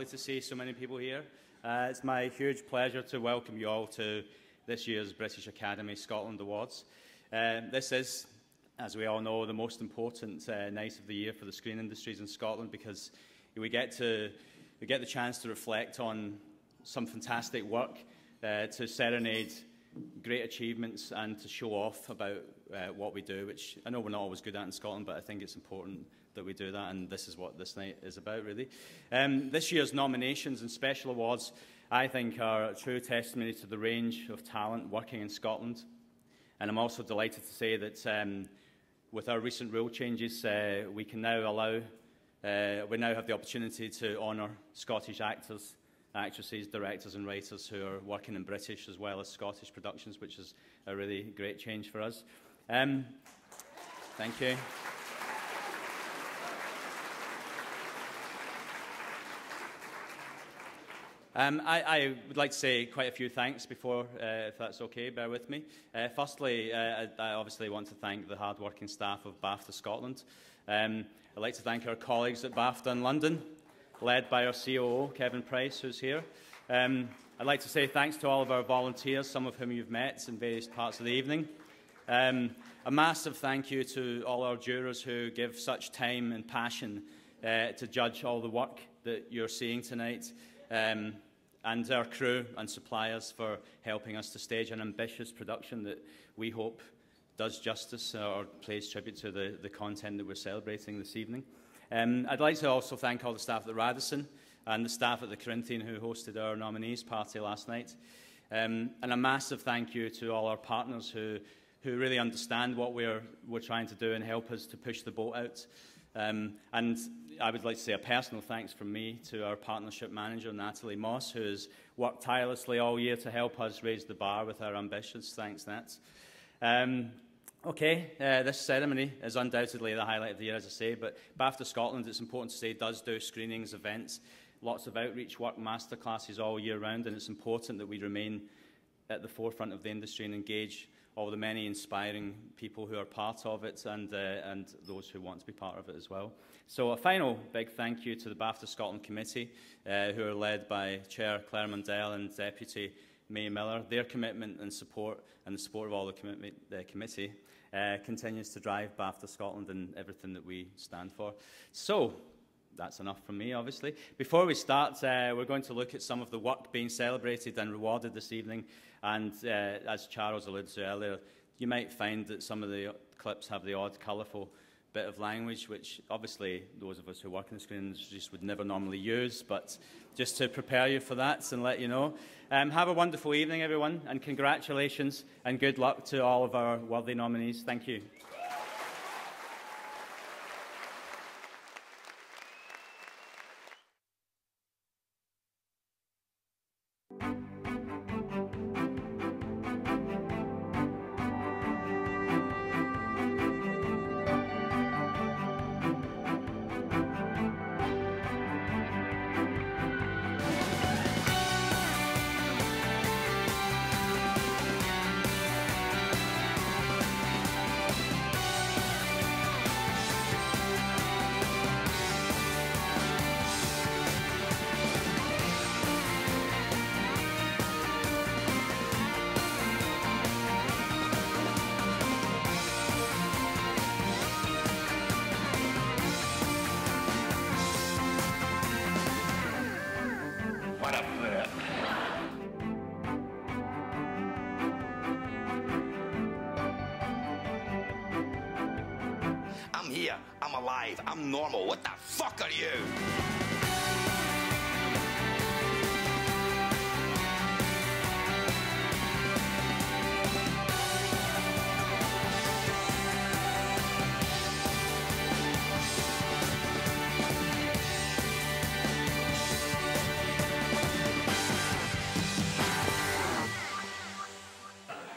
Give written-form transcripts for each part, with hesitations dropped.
lovely to see so many people here. It's my huge pleasure to welcome you all to this year's British Academy Scotland Awards. This is, as we all know, the most important night of the year for the screen industries in Scotland, because we get the chance to reflect on some fantastic work, to serenade great achievements and to show off about what we do, which I know we're not always good at in Scotland, but I think it's important that we do that, and this is what this night is about, really. This year's nominations and special awards, I think, are a true testimony to the range of talent working in Scotland. And I'm also delighted to say that with our recent rule changes, we now have the opportunity to honour Scottish actors, actresses, directors and writers who are working in British as well as Scottish productions, which is a really great change for us. Thank you. I would like to say quite a few thanks before, if that's okay, bear with me. Firstly, I obviously want to thank the hard-working staff of BAFTA Scotland. I'd like to thank our colleagues at BAFTA in London, led by our COO, Kevin Price, who's here. I'd like to say thanks to all of our volunteers, some of whom you've met in various parts of the evening. A massive thank you to all our jurors who give such time and passion to judge all the work that you're seeing tonight. And our crew and suppliers for helping us to stage an ambitious production that we hope does justice or pays tribute to the content that we're celebrating this evening. I'd like to also thank all the staff at the Radisson and the staff at the Corinthian who hosted our nominees party last night. And a massive thank you to all our partners who really understand what we're trying to do and help us to push the boat out. And I would like to say a personal thanks from me to our partnership manager, Natalie Moss, who has worked tirelessly all year to help us raise the bar with our ambitions. Thanks, Nat. This ceremony is undoubtedly the highlight of the year, as I say, but BAFTA Scotland, it's important to say, does do screenings, events, lots of outreach work, masterclasses all year round, and it's important that we remain at the forefront of the industry and engage all the many inspiring people who are part of it and those who want to be part of it as well. So a final big thank you to the BAFTA Scotland Committee, who are led by Chair Claire Mundell and Deputy May Miller. Their commitment and support, and the support of all the committee, continues to drive BAFTA Scotland and everything that we stand for. So that's enough from me, obviously. Before we start, we're going to look at some of the work being celebrated and rewarded this evening. And as Charles alluded to earlier, you might find that some of the clips have the odd colourful bit of language, which obviously those of us who work in the screen industry just would never normally use, but just to prepare you for that and let you know. Have a wonderful evening, everyone, and congratulations and good luck to all of our worthy nominees. Thank you. I'm alive. I'm normal. What the fuck are you?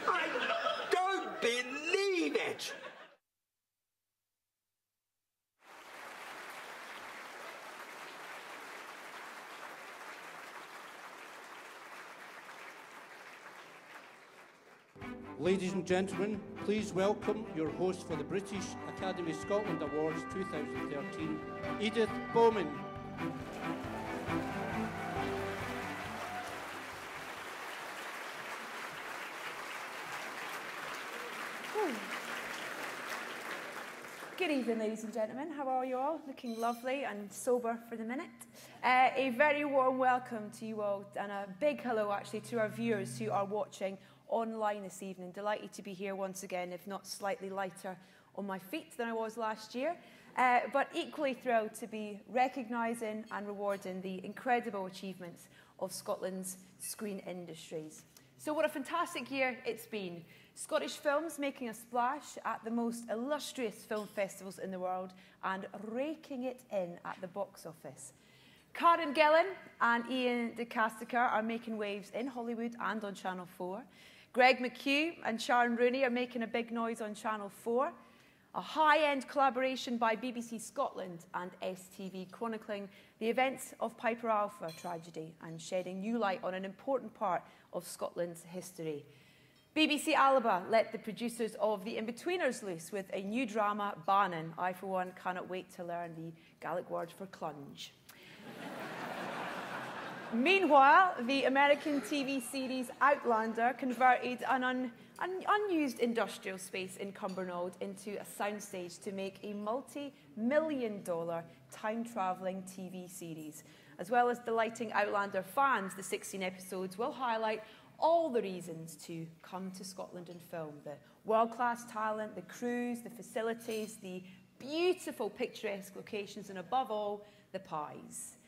I don't believe it. Ladies and gentlemen, please welcome your host for the British Academy Scotland Awards 2013, Edith Bowman. Good evening, ladies and gentlemen. How are you all? Looking lovely and sober for the minute. A very warm welcome to you all, and a big hello, actually, to our viewers who are watching online this evening. Delighted to be here once again, if not slightly lighter on my feet than I was last year. But equally thrilled to be recognising and rewarding the incredible achievements of Scotland's screen industries. So what a fantastic year it's been. Scottish films making a splash at the most illustrious film festivals in the world and raking it in at the box office. Karen Gillan and Ian DeCasticar are making waves in Hollywood and on Channel 4. Greg McHugh and Sharon Rooney are making a big noise on Channel 4. A high-end collaboration by BBC Scotland and STV chronicling the events of Piper Alpha tragedy and shedding new light on an important part of Scotland's history. BBC Alba let the producers of The Inbetweeners loose with a new drama, Bannon. I, for one, cannot wait to learn the Gaelic word for clunge. Meanwhile, the American TV series Outlander converted an unused industrial space in Cumbernauld into a soundstage to make a multi-million-dollar time-travelling TV series. As well as delighting Outlander fans, the 16 episodes will highlight all the reasons to come to Scotland and film. The world-class talent, the crews, the facilities, the beautiful picturesque locations, and above all, the pies.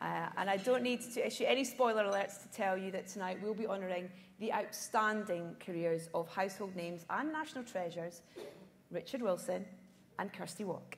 And I don't need to issue any spoiler alerts to tell you that tonight we'll be honouring the outstanding careers of household names and national treasures, Richard Wilson and Kirsty Walk.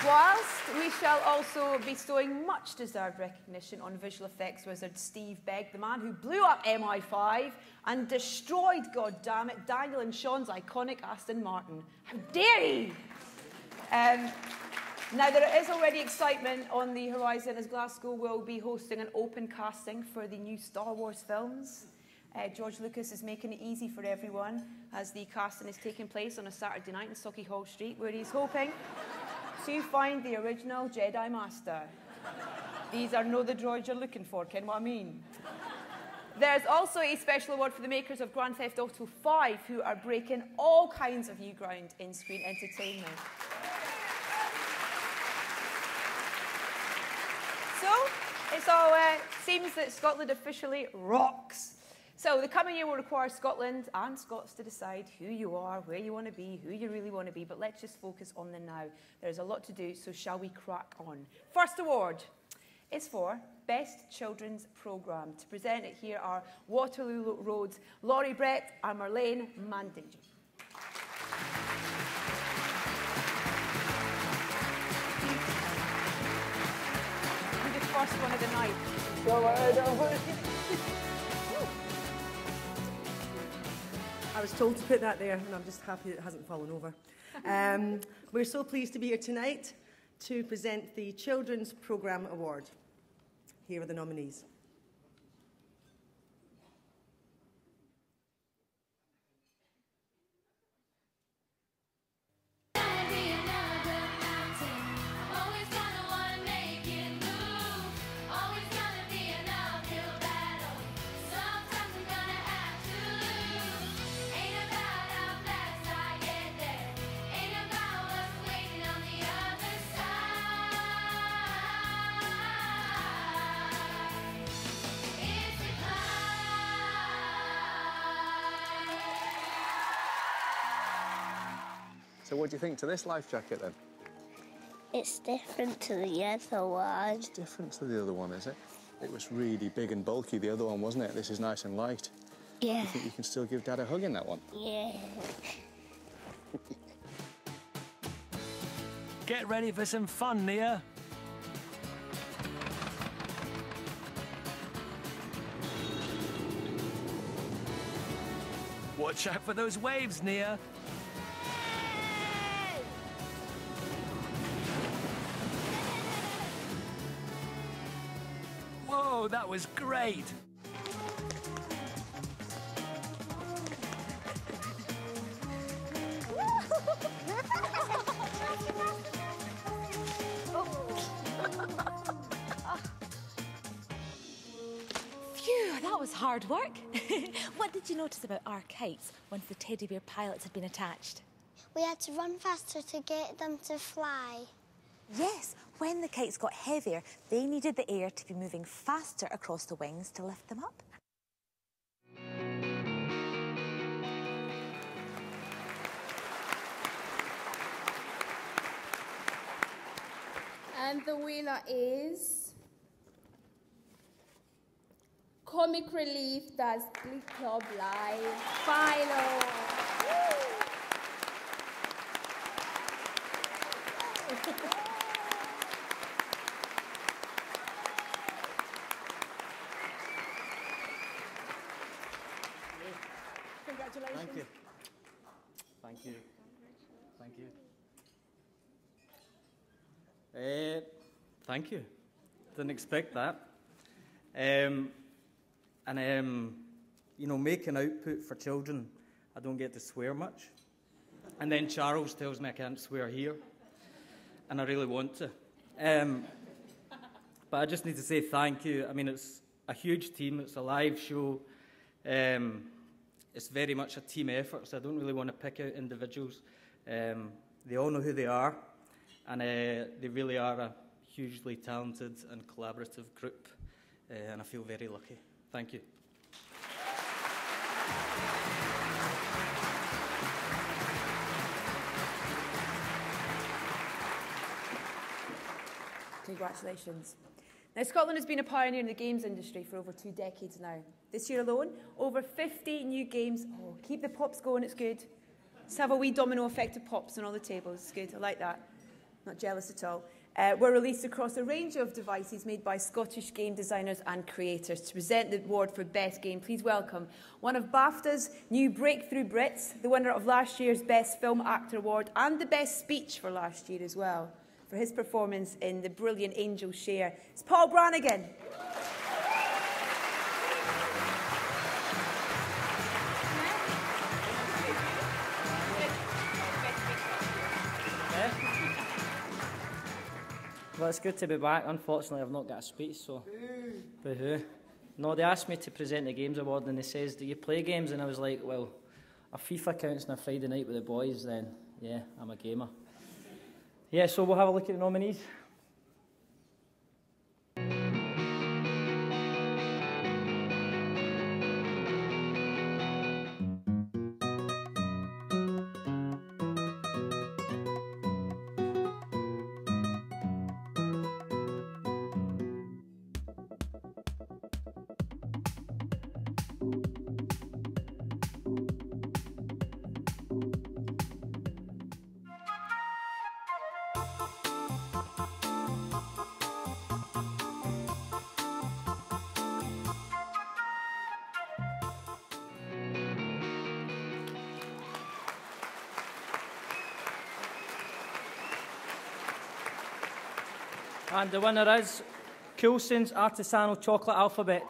Whilst we shall also be bestowing much-deserved recognition on visual effects wizard Steve Begg, the man who blew up MI5 and destroyed, goddammit, Daniel and Sean's iconic Aston Martin. How dare he! Now, there is already excitement on the horizon as Glasgow will be hosting an open casting for the new Star Wars films. George Lucas is making it easy for everyone as the casting is taking place on a Saturday night in Sauchiehall Street, where he's hoping to find the original Jedi Master. These are no the droids you're looking for, ken what I mean? There's also a special award for the makers of Grand Theft Auto 5, who are breaking all kinds of new ground in screen entertainment. So, it all seems that Scotland officially rocks. So the coming year will require Scotland and Scots to decide who you are, where you want to be, who you really want to be, but let's just focus on the now. There's a lot to do, so shall we crack on? First award is for Best Children's Programme. To present it here are Waterloo Road's Laurie Brett and Marlene Mandinger. You're the first one of the night. I was told to put that there, and I'm just happy it hasn't fallen over. We're so pleased to be here tonight to present the Children's Programme Award. Here are the nominees. So what do you think to this life jacket, then? It's different to the other one. It's different to the other one, is it? It was really big and bulky, the other one, wasn't it? This is nice and light. Yeah. You think you can still give Dad a hug in that one? Yeah. Get ready for some fun, Nia. Watch out for those waves, Nia. Whoa, that was great. hard work. What did you notice about our kites once the teddy bear pilots had been attached? We had to run faster to get them to fly. Yes, when the kites got heavier, they needed the air to be moving faster across the wings to lift them up. And the winner is Comic Relief Das Glee Club Live Final. Congratulations. Thank you. Thank you. Thank you. Thank you. Didn't expect that. You know, making output for children, I don't get to swear much. And then Charles tells me I can't swear here. And I really want to. But I just need to say thank you. I mean, it's a huge team. It's a live show. It's very much a team effort, so I don't really want to pick out individuals. They all know who they are, and they really are a hugely talented and collaborative group, and I feel very lucky. Thank you. Congratulations. Now, Scotland has been a pioneer in the games industry for over 2 decades now. This year alone, over 50 new games. Oh, keep the pops going, it's good. Let's have a wee domino effect of pops on all the tables. It's good, I like that. Not jealous at all. Were released across a range of devices made by Scottish game designers and creators. To present the award for Best Game, please welcome one of BAFTA's new Breakthrough Brits, the winner of last year's Best Film Actor Award and the Best Speech for last year as well, for his performance in The Brilliant Angel Share. It's Paul Brannigan. Well, it's good to be back. Unfortunately, I've not got a speech, so boo-hoo. No, they asked me to present the Games Award, and they says, do you play games? And I was like, well, a FIFA counts on a Friday night with the boys, then yeah, I'm a gamer. Yeah, so we'll have a look at the nominees. And the winner is Coulson's Artisanal Chocolate Alphabet.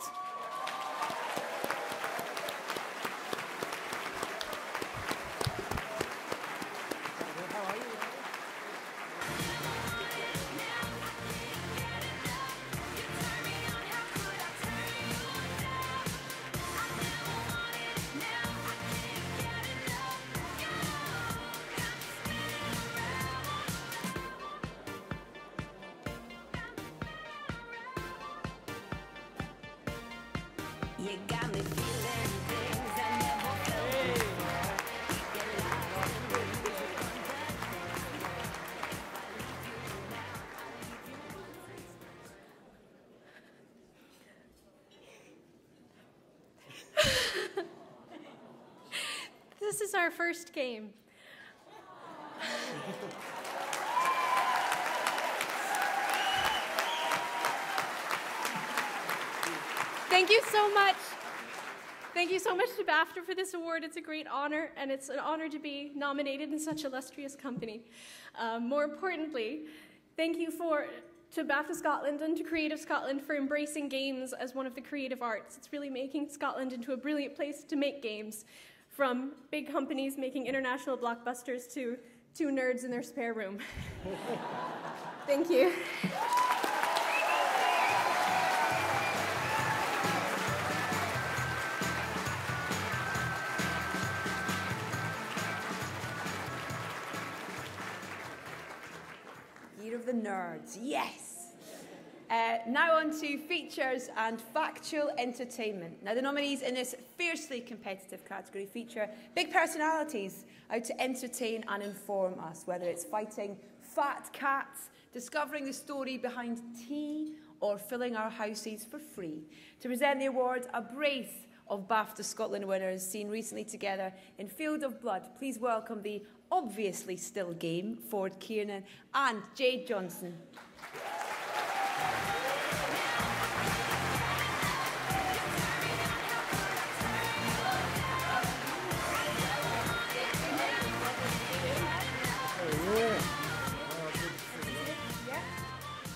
You got me feeling things I never felt. This is our first game. Thank you so much. Thank you so much to BAFTA for this award. It's a great honor, and it's an honor to be nominated in such illustrious company. More importantly, thank you to BAFTA Scotland and to Creative Scotland for embracing games as one of the creative arts. It's really making Scotland into a brilliant place to make games, from big companies making international blockbusters to two nerds in their spare room. Thank you. Year of the Nerds. Yes. Now on to features and factual entertainment. Now the nominees in this fiercely competitive category feature big personalities out to entertain and inform us, whether it's fighting fat cats, discovering the story behind tea, or filling our houses for free. To present the award, a brace of BAFTA Scotland winners seen recently together in Field of Blood. Please welcome the obviously still game Ford Kiernan and Jade Johnson.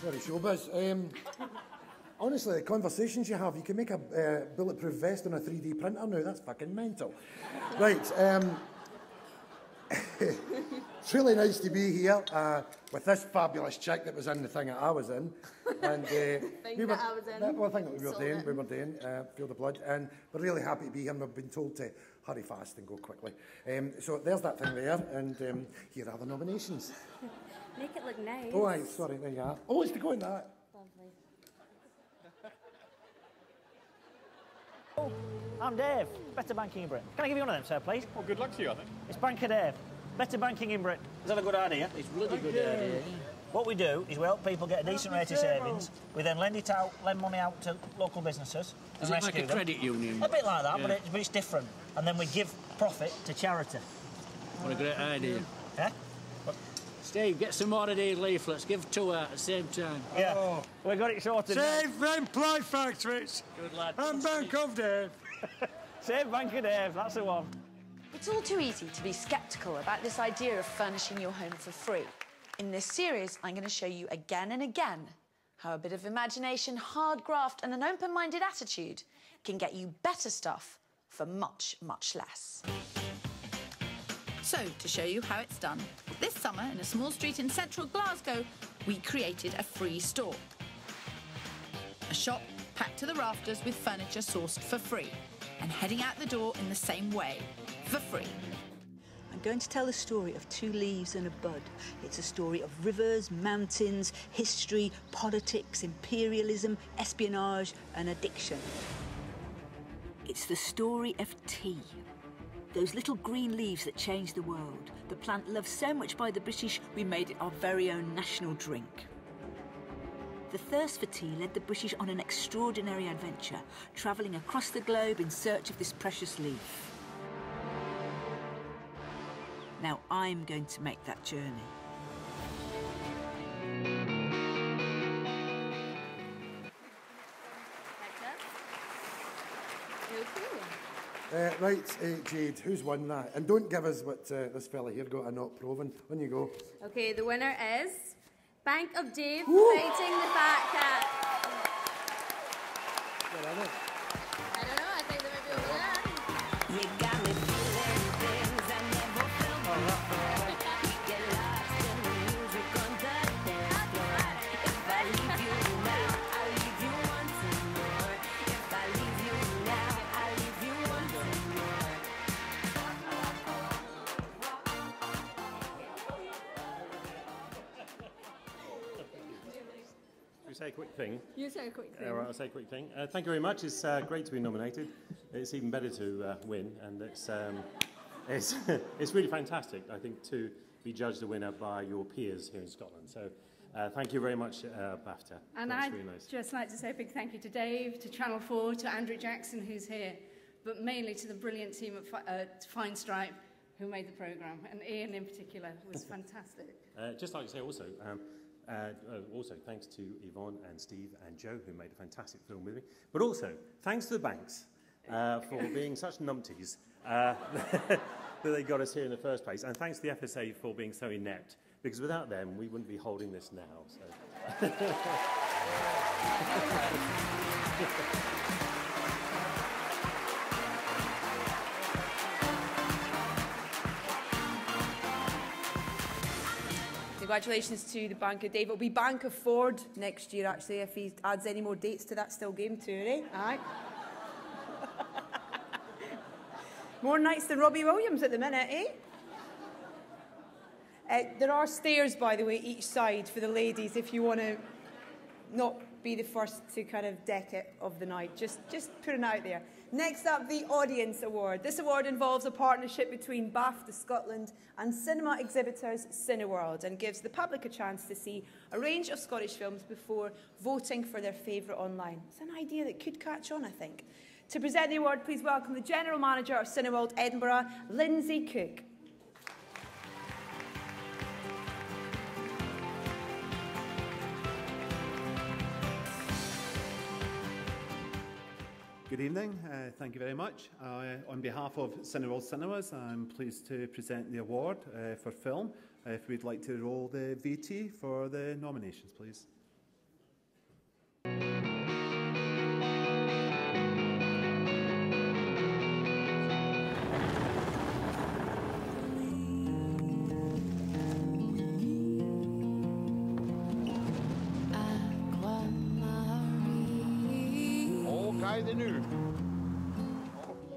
Very showbiz. Honestly, the conversations you have, you can make a bulletproof vest on a 3D printer now. That's fucking mental. Right. It's really nice to be here with this fabulous chick that was in the thing that I was in. And I think we were doing, Field of Blood. And we're really happy to be here, and we've been told to hurry fast and go quickly. So there's that thing there, and here are the nominations. Make it look nice. Oh, aye, sorry, there you are. Oh, it's to go in that. Lovely. Oh, I'm Dave, Better Banking in Britain. Can I give you one of them, sir, please? Well, good luck to you, I think. It's Banker Dave. Better Banking in Britain. Is that a good idea? It's a really good idea. What we do is we help people get a decent rate of savings. We then lend money out to local businesses. Is it like a credit union? A bit like that, but it's different. And then we give profit to charity. What a great idea. Yeah? Steve, get some more of these leaflets. Give 2 out at the same time. Yeah. Oh. We got it sorted. Save them ply factories. Good lad. And Bank of Dave. Save Bank of Dave, that's the one. It's all too easy to be sceptical about this idea of furnishing your home for free. In this series, I'm going to show you again and again how a bit of imagination, hard graft and an open-minded attitude can get you better stuff for much, much less. So, to show you how it's done, this summer in a small street in central Glasgow, we created a free store. A shop packed to the rafters with furniture sourced for free and heading out the door in the same way, for free. I'm going to tell the story of 2 leaves and a bud. It's a story of rivers, mountains, history, politics, imperialism, espionage and addiction. It's the story of tea. Those little green leaves that changed the world. The plant loved so much by the British, we made it our very own national drink. The thirst for tea led the British on an extraordinary adventure, travelling across the globe in search of this precious leaf. Now I'm going to make that journey. Jade, who's won that? And don't give us what this fella here got a not proven. On you go. Okay, the winner is Bank of Dave Woo! fighting the fat cat. Where are they? I don't know, I think they might be over there. You got me feeling things I never felt before. You get lost in the music on the dance floor. If I leave you now, I'll leave you wanting more. If I leave you now, I'll leave you wanting more. Should we say a quick thing? You say a quick thing. All right, I'll say a quick thing. Thank you very much. It's great to be nominated. It's even better to win, and it's really fantastic, I think, to be judged a winner by your peers here in Scotland. So thank you very much, BAFTA. And That's I'd really nice. just like to say a big thank you to Dave, to Channel 4, to Andrew Jackson, who's here, but mainly to the brilliant team at Fine Stripe, who made the programme, and Ian in particular was fantastic. Just like to say also, also thanks to Yvonne and Steve and Joe, who made a fantastic film with me, but also thanks to the banks for being such numpties that they got us here in the first place, and thanks to the FSA for being so inept, because without them we wouldn't be holding this now. So. Congratulations to the Bank of Dave. It'll be Bank of Ford next year, actually, if he adds any more dates to that still game too, eh? Aye. More nights than Robbie Williams at the minute, There are stairs, by the way, each side for the ladies if you want to not be the first to kind of deck it of the night. Just putting it out there. Next up, the Audience Award. This award involves a partnership between BAFTA Scotland and cinema exhibitors Cineworld and gives the public a chance to see a range of Scottish films before voting for their favourite online. It's an idea that could catch on, I think. To present the award, please welcome the General Manager of Cineworld Edinburgh, Lindsay Cook. Good evening. Thank you very much. On behalf of Cineworld Cinemas, I'm pleased to present the award for film. If we'd like to roll the VT for the nominations, please. Okay, the new.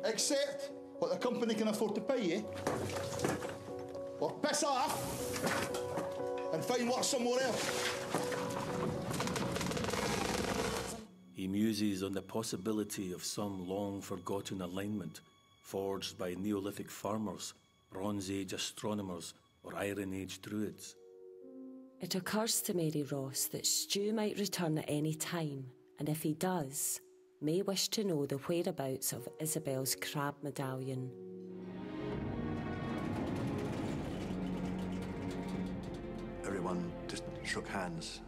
Accept what the company can afford to pay you, or piss off and find work somewhere else. He muses on the possibility of some long-forgotten alignment forged by Neolithic farmers, Bronze Age astronomers, or Iron Age druids. It occurs to Mary Ross that Stu might return at any time, and if he does, may wish to know the whereabouts of Isabel's crab medallion. Everyone just shook hands,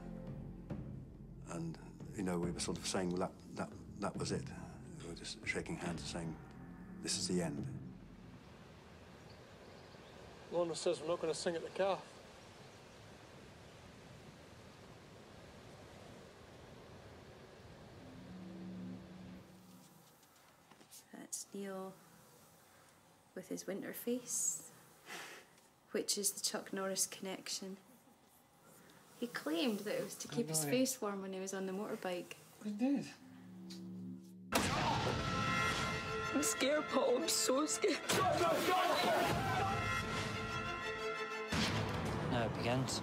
and we were sort of saying that was it. We were just shaking hands and saying, "This is the end." Lorna says we're not going to sing at the calf. That's Neil with his winter face, which is the Chuck Norris connection. He claimed that it was to keep his face warm when he was on the motorbike. He did. I'm scared, Paul. I'm so scared. Now it begins.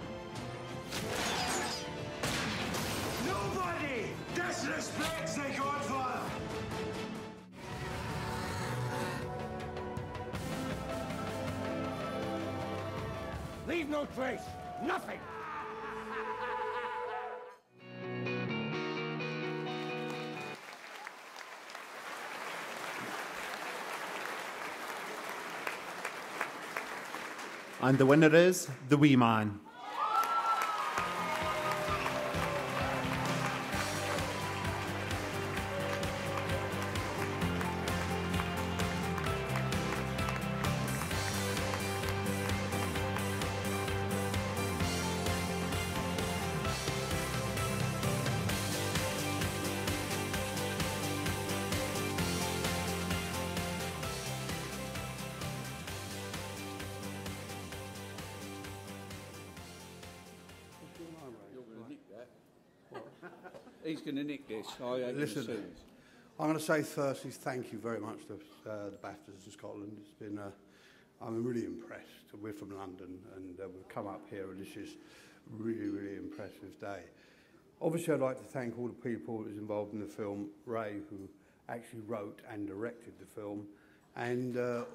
Nobody disrespects the Godfather! Leave no trace. Nothing. And the winner is The Wee Man. He's going to nick this. Listen, I'm going to say firstly thank you very much to the BAFTAs in Scotland. It's been, I'm really impressed. We're from London and we've come up here and this is really, really impressive day. Obviously I'd like to thank all the people who was involved in the film, Ray, who actually wrote and directed the film, and all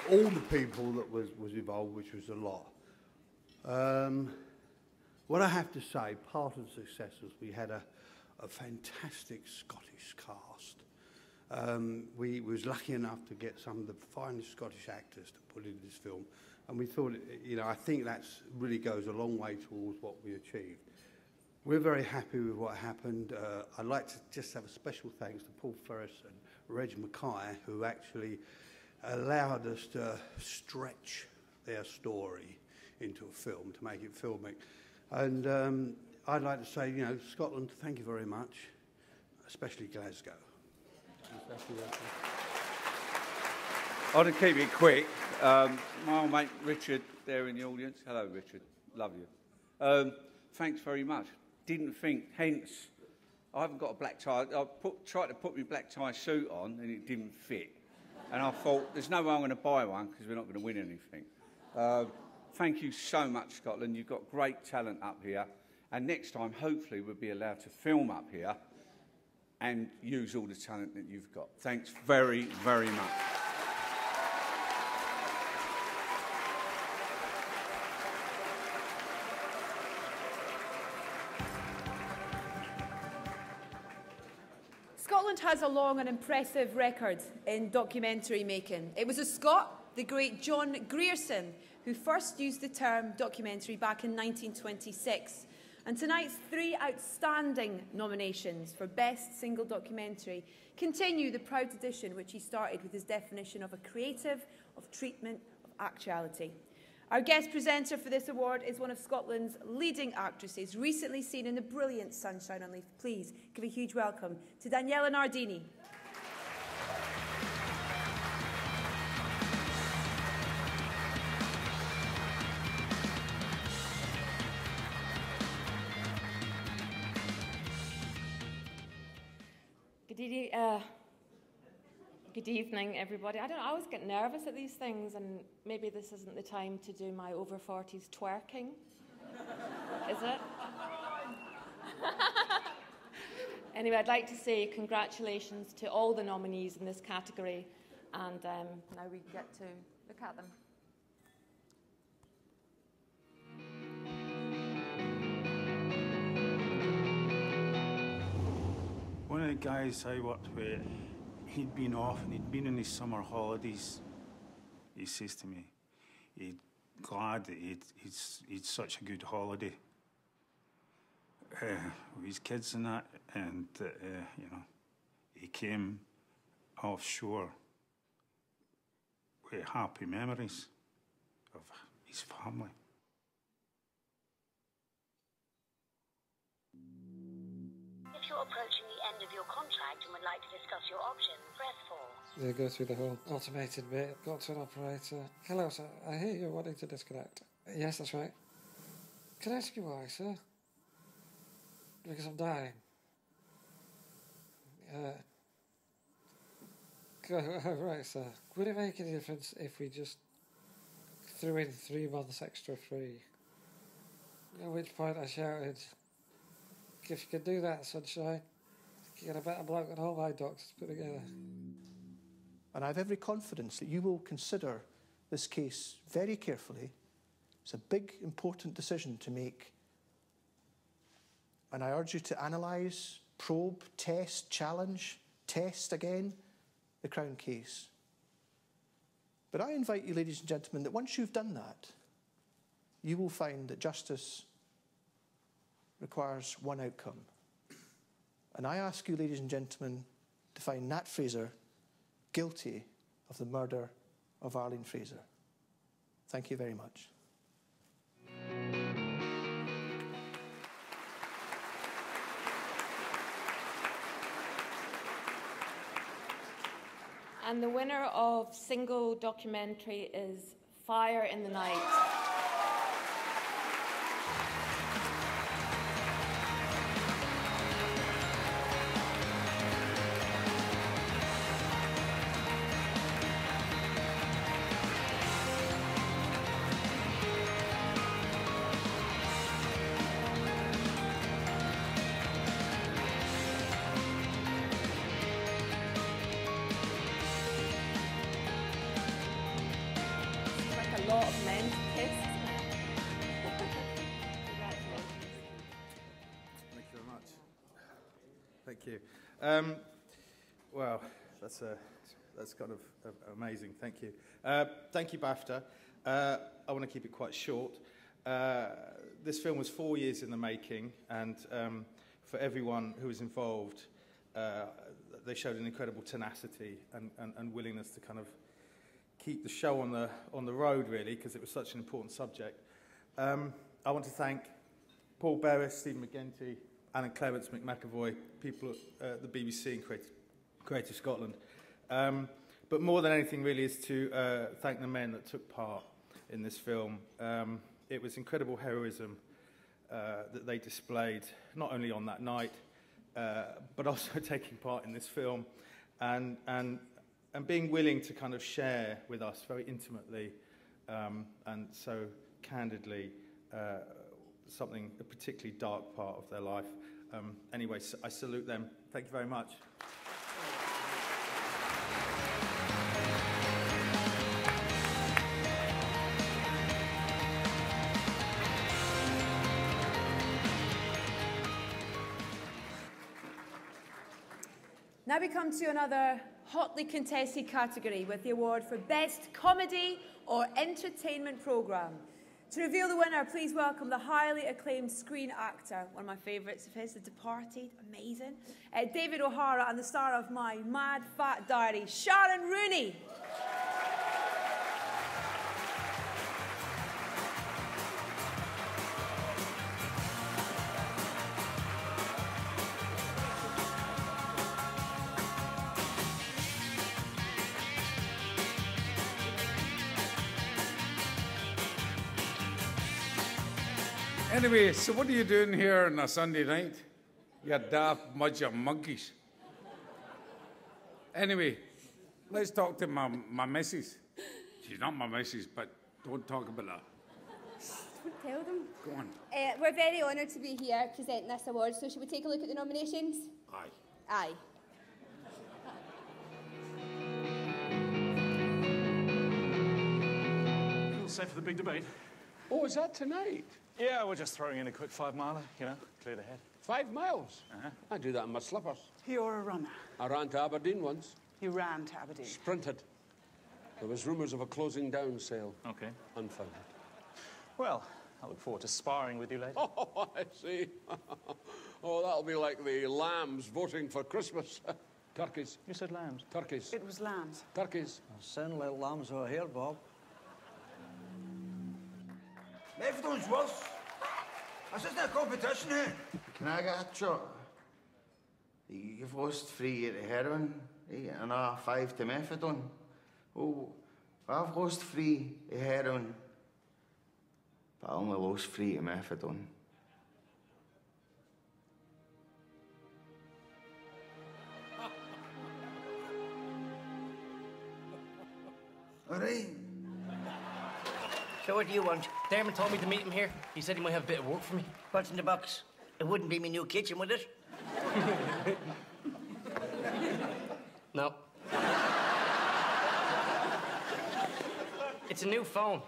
the people that was involved, which was a lot. What I have to say, part of the success was we had a fantastic Scottish cast. We was lucky enough to get some of the finest Scottish actors to put into this film, and we thought, I think that's really goes a long way towards what we achieved. We're very happy with what happened. I'd like to just have a special thanks to Paul Ferris and Reg Mackay, who actually allowed us to stretch their story into a film, to make it filmic. And I'd like to say, Scotland, thank you very much, especially Glasgow. I'll keep it quick. My old mate Richard there in the audience. Hello, Richard. Love you. Thanks very much. Didn't think, hence, I haven't got a black tie. I tried to put my black tie suit on and it didn't fit. And I thought, there's no way I'm going to buy one because we're not going to win anything. Thank you so much, Scotland. You've got great talent up here. And next time, hopefully, we'll be allowed to film up here and use all the talent that you've got. Thanks very, very much. Scotland has a long and impressive record in documentary making. It was a Scot, the great John Grierson, who first used the term documentary back in 1926. And tonight's three outstanding nominations for Best Single Documentary continue the proud tradition which he started with his definition of a creative of treatment of actuality. Our guest presenter for this award is one of Scotland's leading actresses, recently seen in the brilliant Sunshine on Leith. Please give a huge welcome to Daniela Nardini. Good evening, everybody. I always get nervous at these things, and maybe this isn't the time to do my over 40s twerking. Is it? Anyway, I'd like to say congratulations to all the nominees in this category, and now we get to look at them. One of the guys I worked with, he'd been off and he'd been on his summer holidays. He says to me, he'd glad that he'd such a good holiday with his kids and that, and you know, he came offshore with happy memories of his family. If you're approaching the end of your contract and would like to discuss your options, press 4. They go through the whole automated bit, got to an operator. Hello, sir, I hear you're wanting to disconnect. Yes, that's right. Can I ask you why, sir? Because I'm dying. Right, sir. Would it make any difference if we just threw in 3 months extra free? At which point I shouted, if you could do that, sunshine, you get a better bloke than all my doctors put together. And I have every confidence that you will consider this case very carefully. It's a big, important decision to make. And I urge you to analyse, probe, test, challenge, test again the Crown case. But I invite you, ladies and gentlemen, that once you've done that, you will find that justice requires one outcome. And I ask you, ladies and gentlemen, to find Nat Fraser guilty of the murder of Arlene Fraser. Thank you very much. And the winner of single documentary is Fire in the Night. Thank you. Well, that's kind of amazing. Thank you. Thank you, BAFTA. I want to keep it quite short. This film was 4 years in the making, and for everyone who was involved, they showed an incredible tenacity and willingness to kind of keep the show on the road, really, because it was such an important subject. I want to thank Paul Berris, Stephen McGinty, Alan Clarence, Mick McAvoy, people at the BBC and Creative Scotland. But more than anything, really, is to thank the men that took part in this film. It was incredible heroism that they displayed, not only on that night, but also taking part in this film. And and being willing to kind of share with us very intimately and so candidly something, a particularly dark part of their life. Anyway, so I salute them. Thank you very much. Now we come to another hotly contested category with the award for Best Comedy or Entertainment Programme. To reveal the winner, please welcome the highly acclaimed screen actor, one of my favourites of his, The Departed, amazing, David O'Hara, and the star of My Mad Fat Diary, Sharon Rooney. Anyway, so what are you doing here on a Sunday night? You daft bunch of monkeys. Anyway, let's talk to my missus. She's not my missus, but don't talk about that. Don't tell them. Go on. We're very honoured to be here presenting this award, so should we take a look at the nominations? Aye. Aye. All set for the big debate? Oh, is that tonight? Yeah, we're just throwing in a quick 5 miler, you know, clear the head. 5 miles? Uh-huh. I do that in my slippers. You're a runner. I ran to Aberdeen once. You ran to Aberdeen. Sprinted. There was rumours of a closing down sale. Okay. Unfounded. Well, I look forward to sparring with you later. Oh, I see. Oh, that'll be like the lambs voting for Christmas. Turkeys. You said lambs? Turkeys. It was lambs. Turkeys. Sound like lambs over here, Bob. Methadon's worse. This isn't a competition here. Can I get a shot? You've lost 3 years to heroin, and another 5 to methadone. Oh, I've lost 3 to heroin, but I only lost 3 to methadone. All right. So what do you want? Dermot told me to meet him here. He said he might have a bit of work for me. What's in the box? It wouldn't be my new kitchen, would it? No. It's a new phone.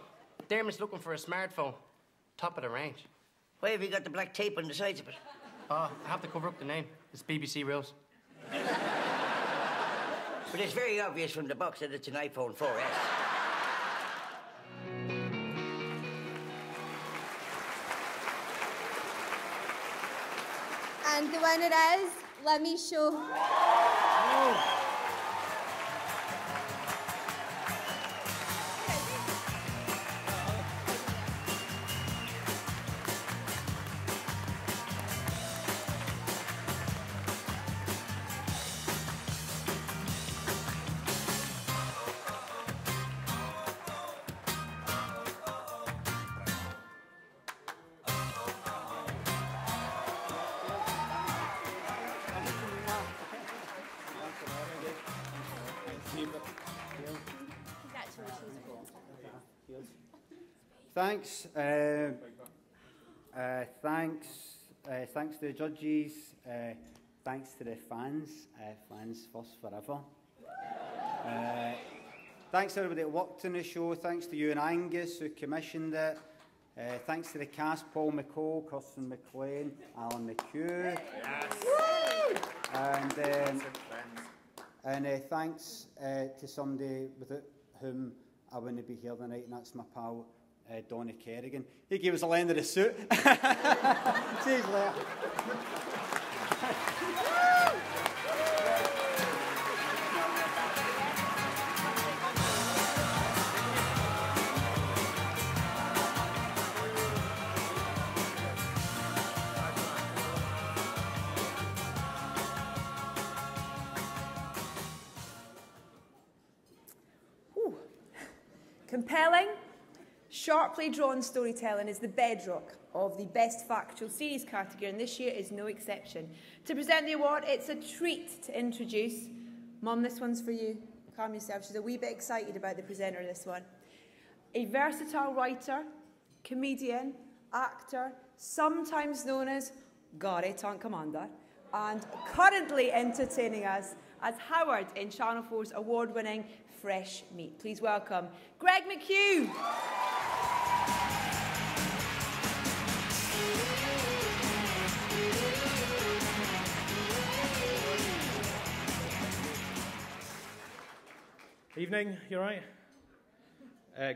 Dermot's looking for a smartphone. Top of the range. Why have you got the black tape on the sides of it? Oh, I have to cover up the name. It's BBC rules. But it's very obvious from the box that it's an iPhone 4S. And the winner is, let me show. Oh. Thanks. Thanks to the judges. Thanks to the fans. Fans first forever. Thanks to everybody that worked on the show. Thanks to you and Angus who commissioned it. Thanks to the cast, Paul McCall, Kirsten McLean, Alan McHugh. Yes. And thanks to somebody without whom I wouldn't be here tonight, and that's my pal, Donny Kerrigan. He gave us a line of the suit. See you later. Compelling, sharply drawn storytelling is the bedrock of the Best Factual Series category, and this year is no exception. To present the award, it's a treat to introduce... Mum, this one's for you. Calm yourself. She's a wee bit excited about the presenter, this one. A versatile writer, comedian, actor, sometimes known as Gary Tank Commander, and currently entertaining us as Howard in Channel 4's award-winning Fresh Meat. Please welcome Greg McHugh. Evening, you all right?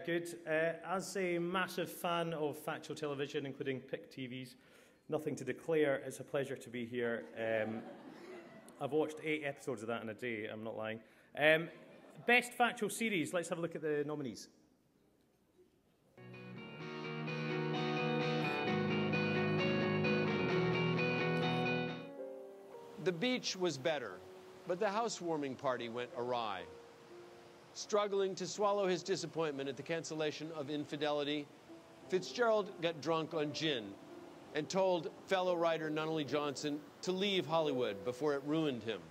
Good. As a massive fan of factual television, including PIC TVs, nothing to declare, it's a pleasure to be here. I've watched 8 episodes of that in a day, I'm not lying. Best factual series, let's have a look at the nominees. The beach was better, but the housewarming party went awry. Struggling to swallow his disappointment at the cancellation of Infidelity, Fitzgerald got drunk on gin and told fellow writer Nunnally Johnson to leave Hollywood before it ruined him.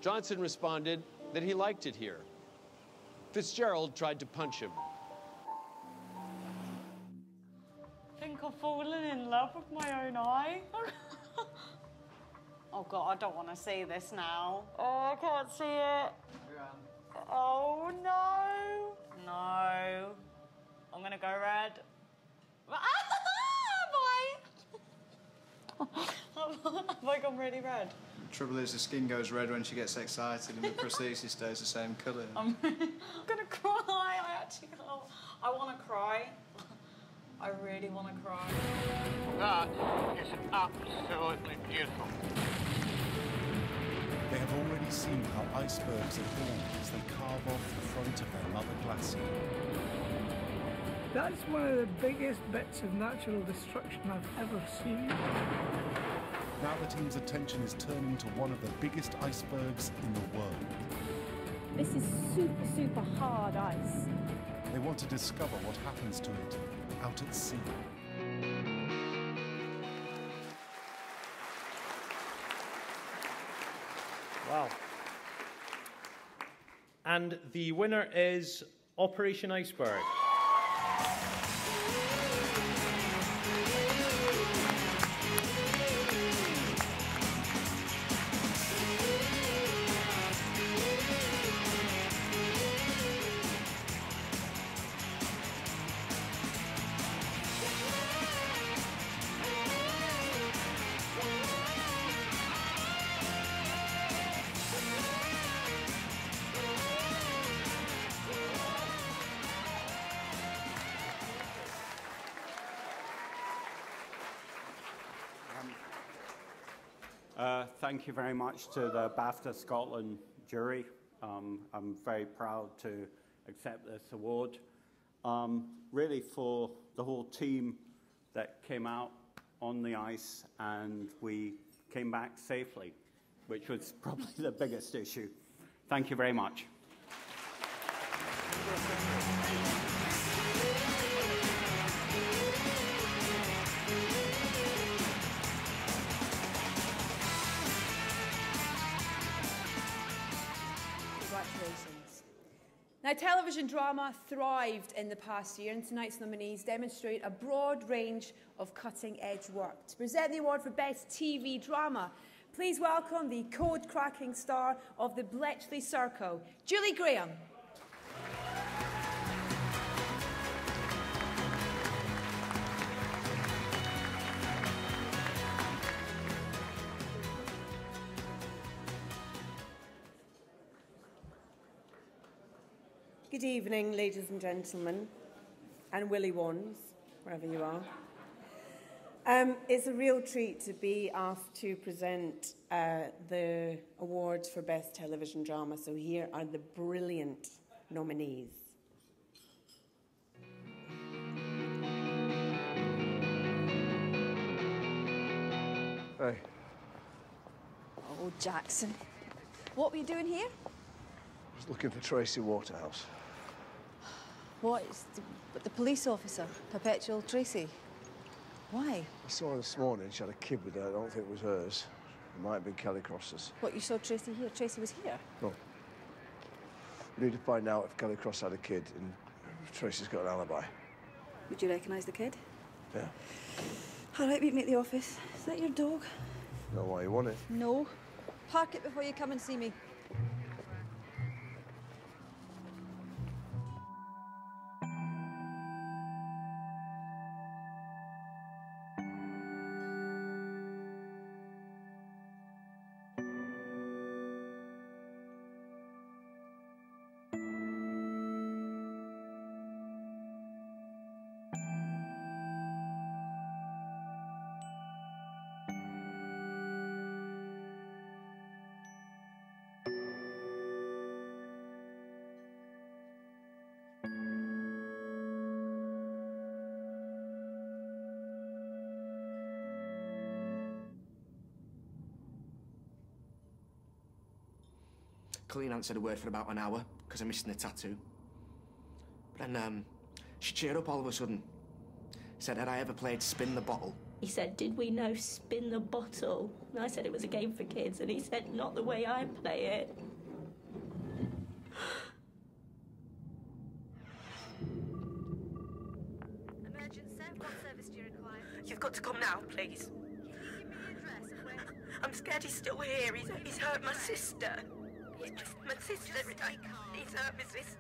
Johnson responded that he liked it here. Fitzgerald tried to punch him. I think I've fallen in love with my own eye. Oh God, I don't want to see this now. Oh, I can't see it. Oh no. No. I'm gonna go red. Have I gone really red? The trouble is the skin goes red when she gets excited and the prosthesis stays the same colour. I'm gonna cry. I actually can't. I want to cry. I really want to cry. That is absolutely beautiful. They have already seen how icebergs are born as they carve off the front of their mother glacier. That's one of the biggest bits of natural destruction I've ever seen. Now the team's attention is turning to one of the biggest icebergs in the world. This is super, super hard ice. They want to discover what happens to it out at sea. Wow. And the winner is Operation Iceberg. Thank you very much to the BAFTA Scotland jury. I'm very proud to accept this award. Really for the whole team that came out on the ice and we came back safely, which was probably the biggest issue. Thank you very much. Congratulations. Now, television drama thrived in the past year, and tonight's nominees demonstrate a broad range of cutting-edge work. To present the award for Best TV Drama, please welcome the code-cracking star of the Bletchley Circle, Julie Graham. Good evening, ladies and gentlemen, and Willy Wands, wherever you are. It's a real treat to be asked to present the awards for Best Television Drama, so here are the brilliant nominees. Hey. Oh, Jackson. What were you doing here? I was looking for Tracy Waterhouse. What? The police officer, Perpetual Tracy. Why? I saw her this morning. She had a kid with her. I don't think it was hers. It might have been Kelly Cross's. What, you saw Tracy here? Tracy was here? No. Need to find out if Kelly Cross had a kid and Tracy's got an alibi. Would you recognise the kid? Yeah. All right, meet me at the office. Is that your dog? Know why you want it? No. Park it before you come and see me. Colleen hadn't said a word for about an hour because I missed the tattoo. But then she cheered up all of a sudden. Said, had I ever played Spin the Bottle? He said, did we know Spin the Bottle? And I said it was a game for kids, and he said, not the way I play it. Emergency, what service do you require? You've got to come now, please. Can you give me the address of where... I'm scared he's still here. He's hurt my sister. My sister, he's hurt my sister.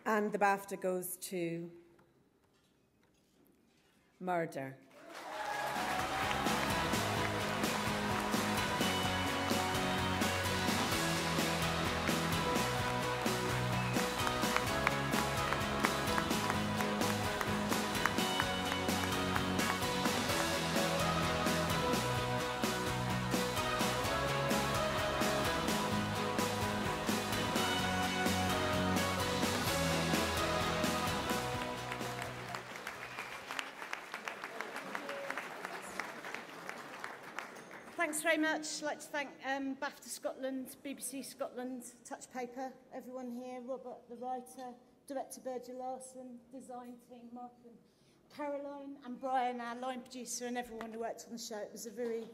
And the BAFTA goes to Murder. Thanks very much. I'd like to thank BAFTA Scotland, BBC Scotland, Touch Paper, everyone here, Robert, the writer, Director Virgil Larson, design team, Mark and Caroline, and Brian, our line producer, and everyone who worked on the show. It was a very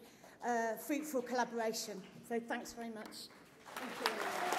fruitful collaboration. So thanks very much. Thank you.